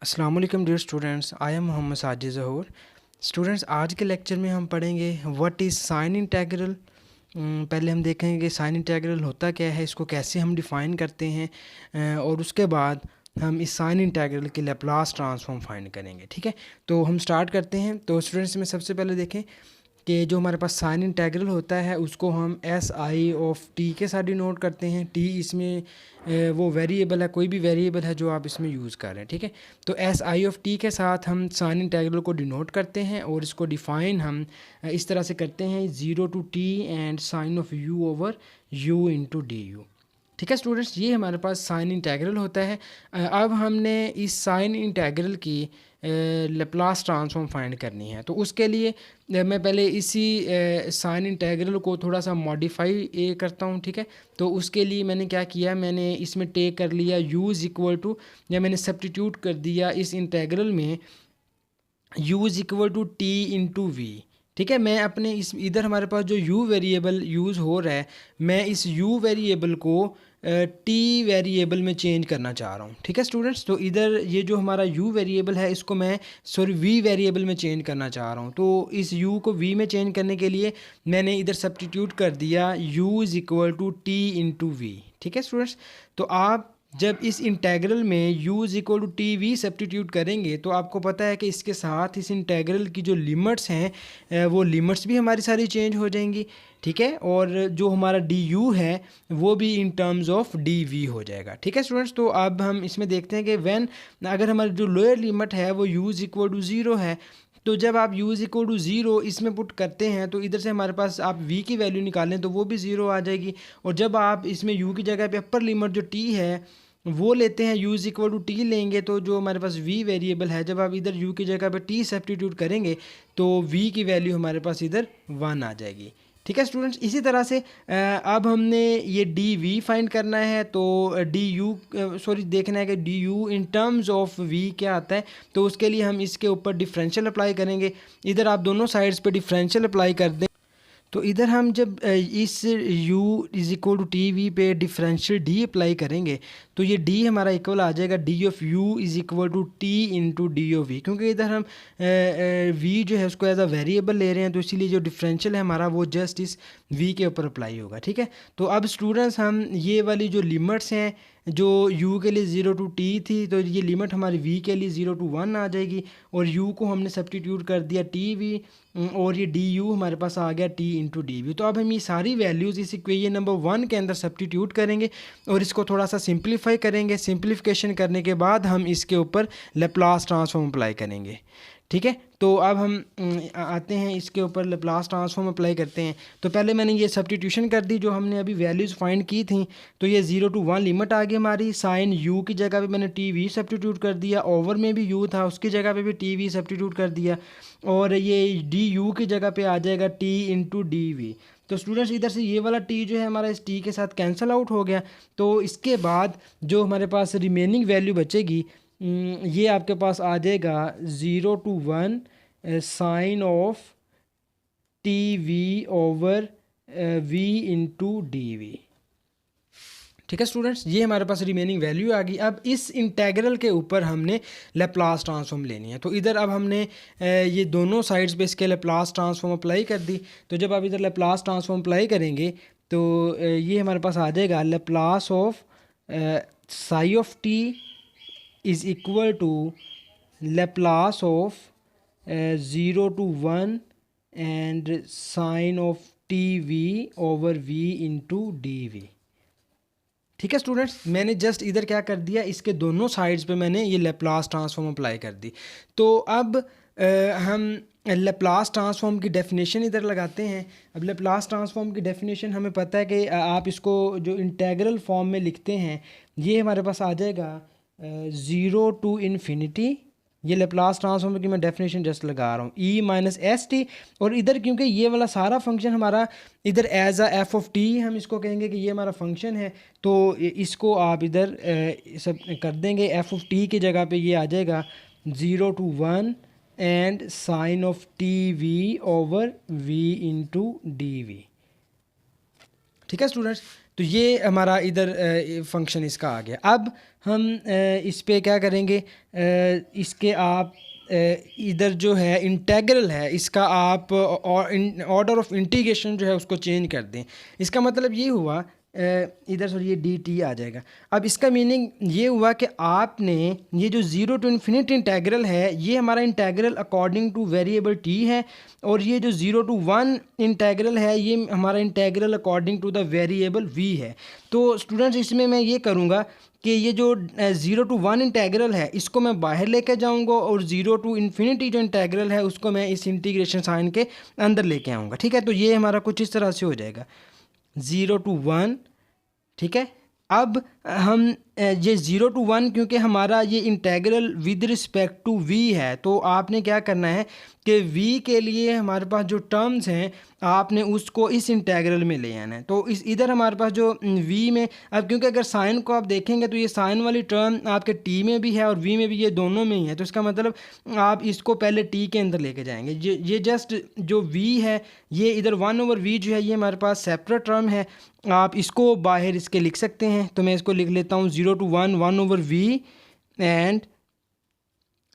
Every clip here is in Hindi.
अस्सलाम वालेकुम dear students, I am Mohammad Sajid Zahoor. Students, आज के लेक्चर में हम पढ़ेंगे व्हाट इज़ साइन इंटेग्रल। पहले हम देखेंगे कि साइन इंटेग्रल होता क्या है, इसको कैसे हम डिफ़ाइन करते हैं, और उसके बाद हम इस साइन इंटेग्रल के लैप्लास ट्रांसफॉर्म फाइंड करेंगे। ठीक है, तो हम स्टार्ट करते हैं। तो स्टूडेंट्स में सबसे पहले देखें कि जो हमारे पास साइन इंटेग्रल होता है उसको हम एस आई ऑफ टी के साथ डिनोट करते हैं। टी इसमें वो वेरिएबल है, कोई भी वेरिएबल है जो आप इसमें यूज़ कर रहे हैं। ठीक है, तो एस आई ऑफ टी के साथ हम साइन इंटेग्रल को डिनोट करते हैं और इसको डिफ़ाइन हम इस तरह से करते हैं, 0 to t and sine of u over u into d u. ठीक है स्टूडेंट्स, ये हमारे पास साइन इंटेग्रल होता है। अब हमने इस साइन इंटेग्रल की लैप्लास ट्रांसफॉर्म फाइंड करनी है। तो उसके लिए मैं पहले इसी साइन इंटेग्रल को थोड़ा सा मॉडिफाई करता हूँ। ठीक है, तो उसके लिए मैंने क्या किया, मैंने इसमें टेक कर लिया u इज़ इक्वल टू, या मैंने सब्स्टिट्यूट कर दिया इस इंटेग्रल में u is equal to t into v. ठीक है, मैं अपने इस इधर हमारे पास जो u वेरिएबल यूज़ हो रहा है, मैं इस u वेरिएबल को टी वेरिएबल में चेंज करना चाह रहा हूँ। ठीक है स्टूडेंट्स, तो इधर ये जो हमारा u वेरिएबल है इसको मैं v वेरिएबल में चेंज करना चाह रहा हूँ। तो इस u को v में चेंज करने के लिए मैंने इधर सब्स्टिट्यूट कर दिया u is equal to t into v. ठीक है स्टूडेंट्स, तो आप जब इस इंटेग्रल में u is equal to t v substitute करेंगे तो आपको पता है कि इसके साथ इस इंटेग्रल की जो लिमिट्स हैं वो लिमिट्स भी हमारी सारी चेंज हो जाएंगी। ठीक है, और जो हमारा डी यू है वो भी in terms of d v हो जाएगा। ठीक है स्टूडेंट्स, तो अब हम इसमें देखते हैं कि व्हेन अगर हमारी जो लोअर लिमिट है वो u is equal to zero है, तो जब आप u is equal to zero इसमें पुट करते हैं तो इधर से हमारे पास आप v की वैल्यू निकालें तो वो भी ज़ीरो आ जाएगी। और जब आप इसमें u की जगह पे अपर लिमिट जो t है वो लेते हैं, u is equal to t लेंगे, तो जो हमारे पास v वेरिएबल है, जब आप इधर u की जगह पे t सब्स्टिट्यूट करेंगे तो v की वैल्यू हमारे पास इधर 1 आ जाएगी। ठीक है स्टूडेंट्स, इसी तरह से अब हमने ये डी वी फाइंड करना है, तो डी यू सॉरी देखना है कि d u in terms of v क्या आता है। तो उसके लिए हम इसके ऊपर डिफरेंशियल अप्लाई करेंगे। इधर आप दोनों साइड्स पे डिफरेंशियल अप्लाई कर दें, तो इधर हम जब इस u is equal to t v पे डिफरेंशियल d अप्लाई करेंगे तो ये d हमारा इक्वल आ जाएगा d of u is equal to t into d of v, क्योंकि इधर हम v जो है उसको एज अ वेरिएबल ले रहे हैं, तो इसीलिए जो डिफरेंशियल है हमारा वो जस्ट इस v के ऊपर अप्लाई होगा। ठीक है, तो अब स्टूडेंट्स हम ये वाली जो लिमिट्स हैं जो u के लिए 0 टू t थी, तो ये लिमिट हमारी v के लिए 0 टू 1 आ जाएगी, और u को हमने सब्स्टिट्यूट कर दिया टी वी, और ये डी यू हमारे पास आ गया टी इंटू डी वी। तो अब हम ये सारी वैल्यूज़ इस इक्वेशन नंबर 1 के अंदर सब्स्टिट्यूट करेंगे और इसको थोड़ा सा सिंप्लीफाई करेंगे। सिंप्लीफिकेशन करने के बाद हम इसके ऊपर लैप्लास ट्रांसफॉर्म अप्लाई करेंगे। ठीक है, तो अब हम आते हैं इसके ऊपर लैप्लास ट्रांसफॉर्म अप्लाई करते हैं। तो पहले मैंने ये सब्स्टिट्यूशन कर दी जो हमने अभी वैल्यूज़ फाइंड की थी, तो ये 0 टू 1 लिमिट आ गई हमारी। साइन u की जगह पे मैंने टी वी सब्स्टिट्यूट कर दिया, ओवर में भी u था उसकी जगह पे भी टी वी सब्स्टिट्यूट कर दिया, और ये डी यू की जगह पे आ जाएगा t इंटू डी वी। तो स्टूडेंट्स इधर से ये वाला t जो है हमारा इस t के साथ कैंसिल आउट हो गया। तो इसके बाद जो हमारे पास रिमेनिंग वैल्यू बचेगी ये आपके पास आ जाएगा 0 to 1 sine of t v over v into d v. ठीक है स्टूडेंट्स, ये हमारे पास रिमेनिंग वैल्यू आ गई। अब इस इंटेग्रल के ऊपर हमने लैप्लास ट्रांसफॉर्म लेनी है, तो इधर अब हमने ये दोनों साइड्स पे इसके लैप्लास ट्रांसफॉर्म अप्लाई कर दी। तो जब आप इधर लैप्लास ट्रांसफॉर्म अप्लाई करेंगे तो ये हमारे पास आ जाएगा Laplace of psi of t is equal to Laplace of 0 to 1 and sine of t v over v into d v. ठीक है स्टूडेंट्स, मैंने जस्ट इधर क्या कर दिया, इसके दोनों साइड्स पे मैंने ये लैप्लास ट्रांसफॉर्म अप्लाई कर दी। तो अब हम लैप्लास ट्रांसफॉर्म की डेफिनेशन इधर लगाते हैं। अब लैप्लास ट्रांसफॉर्म की डेफिनेशन हमें पता है कि आप इसको जो इंटेग्रल फॉर्म में लिखते हैं ये हमारे पास आ जाएगा 0 टू इन्फिनिटी। ये लैप्लास ट्रांसफॉर्म की मैं डेफिनेशन जस्ट लगा रहा हूँ e माइनस एस टी, और इधर क्योंकि ये वाला सारा फंक्शन हमारा इधर as a f of t हम इसको कहेंगे कि ये हमारा फंक्शन है, तो इसको आप इधर सब कर देंगे। एफ ऑफ टी की जगह पे ये आ जाएगा 0 to 1 and sine of t v over v into d v. ठीक है स्टूडेंट्स, तो ये हमारा इधर फंक्शन इसका आ गया। अब हम इस पे क्या करेंगे, इसके आप इधर जो है इंटेग्रल है इसका आप ऑर्डर ऑफ इंटीग्रेशन जो है उसको चेंज कर दें। इसका मतलब ये हुआ इधर सॉरी ये डी टी आ जाएगा। अब इसका मीनिंग ये हुआ कि आपने ये जो ज़ीरो टू इन्फिनिटी इंटेग्रल है ये हमारा integral according two variable T है, और ये जो ज़ीरो टू वन इंटेग्रल है ये हमारा integral according to the variable v है। तो स्टूडेंट्स इसमें मैं ये करूँगा कि ये जो ज़ीरो टू वन इंटेग्रल है इसको मैं बाहर लेके जाऊंगा, और ज़ीरो टू इन्फिनिटी जो इंटेग्रल है उसको मैं इस इंटीग्रेशन साइन के अंदर लेके आऊँगा। ठीक है, तो ये हमारा कुछ इस तरह से हो जाएगा 0 to 1। ठीक है, अब हम ये 0 to 1 क्योंकि हमारा ये integral with respect to v है, तो आपने क्या करना है कि वी के लिए हमारे पास जो टर्म्स हैं आपने उसको इस इंटेग्रल में ले आना है। तो इस इधर हमारे पास जो वी में, अब क्योंकि अगर साइन को आप देखेंगे तो ये साइन वाली टर्म आपके टी में भी है और वी में भी, ये दोनों में ही है। तो इसका मतलब आप इसको पहले टी के अंदर लेके जाएंगे। ये जस्ट जो वी है ये इधर 1/v जो है ये हमारे पास सेपरेट टर्म है, आप इसको बाहर इसके लिख सकते हैं। तो मैं इसको लिख लेता हूँ 0 to 1 1/v एंड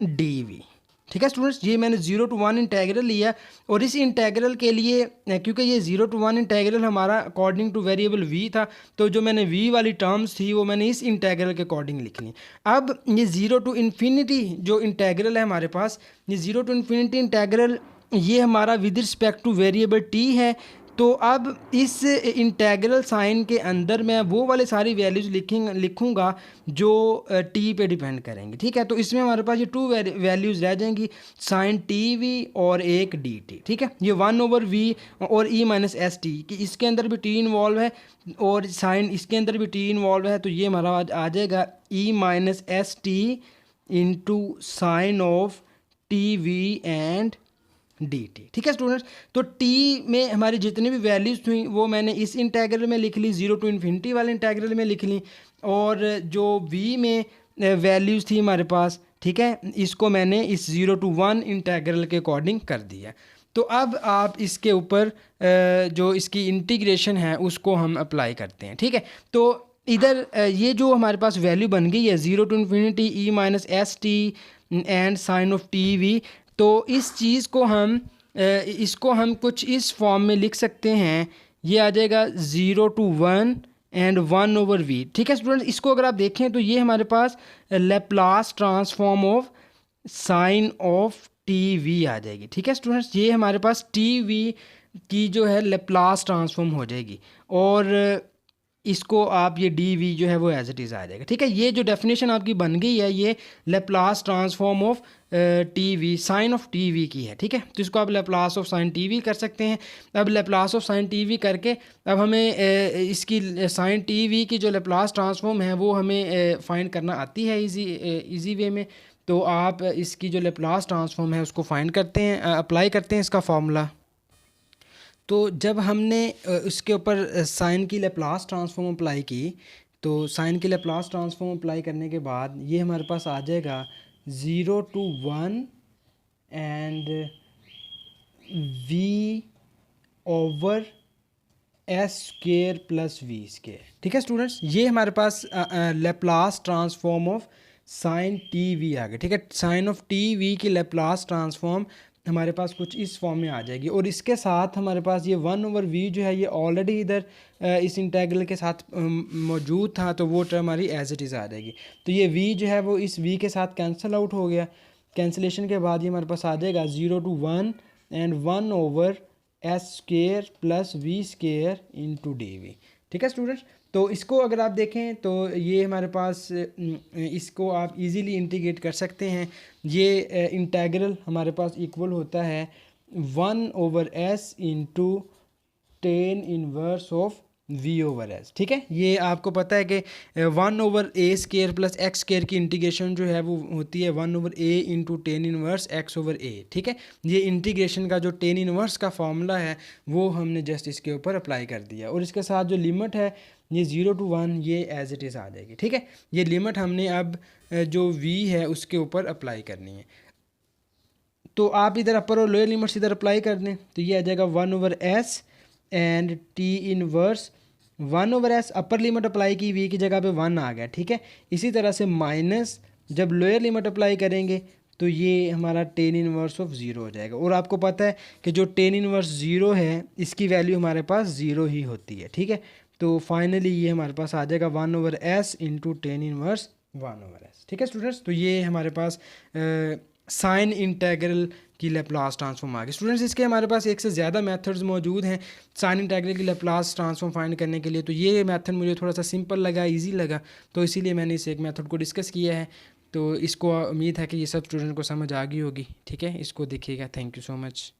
डी। ठीक है स्टूडेंट्स, ये मैंने 0 to 1 इंटेग्रल लिया, और इस इंटेग्रल के लिए क्योंकि ये 0 to 1 इंटेग्रल हमारा अकॉर्डिंग टू वेरिएबल v था, तो जो मैंने v वाली टर्म्स थी वो मैंने इस इंटेग्रल के अकॉर्डिंग लिख ली। अब ये 0 to इन्फिनिटी जो इंटेग्रल है हमारे पास, ये 0 to इन्फिनिटी इंटेग्रल ये हमारा with respect two variable t है। तो अब इस इंटेग्रल साइन के अंदर मैं वो वाले सारी वैल्यूज़ लिखूँगा जो टी पे डिपेंड करेंगे। ठीक है, तो इसमें हमारे पास ये टू वैल्यूज़ रह जाएंगी, साइन टी वी और एक डी टी। ठीक है, ये 1/v और e माइनस एस टी, कि इसके अंदर भी टी इन्वॉल्व है और साइन इसके अंदर भी टी इन्वॉल्व है, तो ये हमारा आ जाएगा e minus s T into sine of t we and D T. ठीक है स्टूडेंट्स, तो टी में हमारी जितनी भी वैल्यूज़ हुई वो मैंने इस इंटेग्रल में लिख ली, 0 to इन्फिनिटी वाले इंटेग्रल में लिख ली, और जो वी में वैल्यूज़ थी हमारे पास, ठीक है, इसको मैंने इस 0 to 1 इंटेग्रल के अकॉर्डिंग कर दिया। तो अब आप इसके ऊपर जो इसकी इंटीग्रेशन है उसको हम अप्लाई करते हैं। ठीक है, तो इधर ये जो हमारे पास वैल्यू बन गई है 0 to infinity e minus s t and sine of t v, तो इस चीज़ को हम इसको हम कुछ इस फॉर्म में लिख सकते हैं, ये आ जाएगा 0 to 1 एंड 1/v। ठीक है स्टूडेंट्स, इसको अगर आप देखें तो ये हमारे पास Laplace transform of sine of t v आ जाएगी। ठीक है स्टूडेंट्स, ये हमारे पास टी वी की जो है लैप्लास ट्रांसफॉर्म हो जाएगी, और इसको आप ये डी वी जो है वो एज इट इज़ आ जाएगा। ठीक है, ये जो डेफिनेशन आपकी बन गई है ये Laplace transform of t v sine of t v की है। ठीक है, तो इसको आप Laplace of sine t v कर सकते हैं। अब Laplace of sine t v करके अब हमें इसकी साइन टी वी की जो लैप्लास ट्रांसफॉर्म है वो हमें फाइंड करना आती है इजी वे में। तो आप इसकी जो लैप्लास ट्रांसफॉर्म है उसको फाइंड करते हैं, अप्लाई करते हैं इसका फॉर्मूला। तो जब हमने उसके ऊपर साइन की लैप्लास ट्रांसफॉर्म अप्लाई की, तो साइन की लैप्लास ट्रांसफॉर्म अप्लाई करने के बाद ये हमारे पास आ जाएगा 0 to 1 and v over s square plus v square. ठीक है स्टूडेंट्स, ये हमारे पास Laplace transform of sine t v आ गया। ठीक है, साइन ऑफ टी वी की लैप्लास ट्रांसफॉर्म हमारे पास कुछ इस फॉर्म में आ जाएगी, और इसके साथ हमारे पास ये 1/v जो है ये ऑलरेडी इधर इस इंटेग्रल के साथ मौजूद था, तो वो टर्म हमारी एज इट इज़ आ जाएगी। तो ये v जो है वो इस v के साथ कैंसिल आउट हो गया। कैंसिलेशन के बाद ये हमारे पास आ जाएगा 0 to 1 and 1/s square plus v square into d v. ठीक है स्टूडेंट्स, तो इसको अगर आप देखें तो ये हमारे पास इसको आप इजीली इंटीग्रेट कर सकते हैं। ये इंटेग्रल हमारे पास इक्वल होता है 1/s into tan inverse of v/s। ठीक है, ये आपको पता है कि 1/a square plus x square की इंटीग्रेशन जो है वो होती है 1/a into tan inverse x/a। ठीक है, ये इंटीग्रेशन का जो टेन इनवर्स का फॉर्मूला है वो हमने जस्ट इसके ऊपर अप्लाई कर दिया, और इसके साथ जो लिमिट है ये 0 to 1 ये एज इट इज़ आ जाएगी। ठीक है, ये लिमिट हमने अब जो v है उसके ऊपर अप्लाई करनी है। तो आप इधर अपर और लोअर लिमिट्स इधर अप्लाई कर दें, तो ये आ जाएगा 1/s and t inverse 1/s upper limit apply की, v की जगह पे 1 आ गया, ठीक है। इसी तरह से माइनस जब लोअर लिमिट अप्लाई करेंगे तो ये हमारा टेन इनवर्स ऑफ ज़ीरो हो जाएगा। और आपको पता है कि जो टेन इनवर्स ज़ीरो है इसकी वैल्यू हमारे पास ज़ीरो ही होती है, ठीक है। तो फाइनली ये हमारे पास आ जाएगा 1/s into tan inverse 1/s, ठीक है स्टूडेंट्स। तो ये हमारे पास साइन इंटेग्रल की लेप्लास ट्रांसफॉर्म आ गई। स्टूडेंट्स इसके हमारे पास एक से ज़्यादा मेथड्स मौजूद हैं साइन इंटेग्रल की लेप्लास ट्रांसफॉर्म फाइंड करने के लिए। तो ये मेथड मुझे थोड़ा सा सिंपल लगा, इजी लगा, तो इसीलिए मैंने इस एक मेथड को डिस्कस किया है। तो इसको उम्मीद है कि ये सब स्टूडेंट को समझ आ गई होगी, ठीक है। इसको देखिएगा। Thank you so much.